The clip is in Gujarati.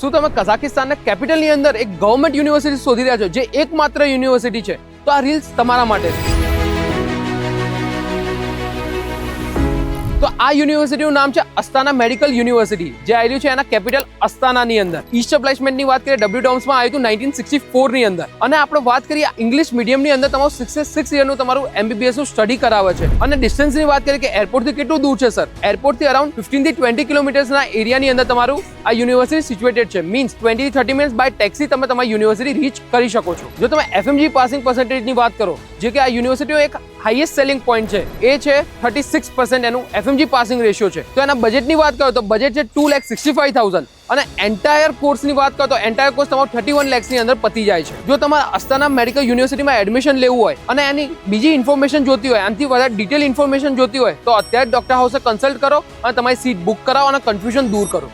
શું તમે કઝાકિસ્તાનના કેપિટલની અંદર એક ગવર્મેન્ટ યુનિવર્સિટી શોધી રહ્યા છો જે એકમાત્ર યુનિવર્સિટી છે? તો આ રીલ્સ તમારા માટે છે. તો આ યુનિવર્સિટીનું નામ છે અસ્તાના મેડિકલ યુનિવર્સિટી, જે આવ્યું છે એના કેપિટલ અસ્તાનાની અંદર. ઇસ્ટાબ્લિશમેન્ટની વાત કરીએ ડબલ્યુ ડોમ્સમાં આવ્યું હતું 1964 ની અંદર. અને આપણે વાત કરીએ ઇંગ્લિશ મીડિયમની અંદર તમારું 6 યરનું તમારું MBBS નું સ્ટડી કરાવે છે. અને ડિસ્ટન્સની વાત કરીએ કે એરપોર્ટથી કેટલું દૂર છે સર? એરપોર્ટથી અરાઉન્ડ 15 થી 20 કિલોમીટર્સના એરિયાની અંદર તમારું આ યુનિવર્સિટી સિચ્યુએટેડ છે. મીન્સ 20 થી 30 મિનિટ્સ બાય ટેક્સી તમે તમારી યુનિવર્સિટી રીચ કરી શકો છો. જો તમે FMG પાસિંગ પર્સન્ટેજની વાત કરો, જે કે આ યુનિવર્સિટીનો એક હાઈએસ્ટ સેલિંગ પોઈન્ટ છે, એ છે 36% એનું FMG પાસિંગ રેશિયો છે. તો એના બજેટની વાત કરો તો બજેટ છે 2,65,000 અને એન્ટાયર કોર્સની વાત કરો તો એન્ટાયર કોર્સ તમારો 31 lakhsની અંદર પતી જાય છે. જો તમારે અસ્તાના મેડિકલ યુનિવર્સિટીમાં એડમિશન લેવું હોય અને એની બીજી ઇન્ફોર્મેશન જોતી હોય, આનાથી વધારે ડિટેલ ઇન્ફોર્મેશન જોતી હોય, તો અત્યારે ડોક્ટર હાઉસે કન્સલ્ટ કરો અને તમારી સીટ બુક કરાવો અને કન્ફ્યુઝન દૂર કરો.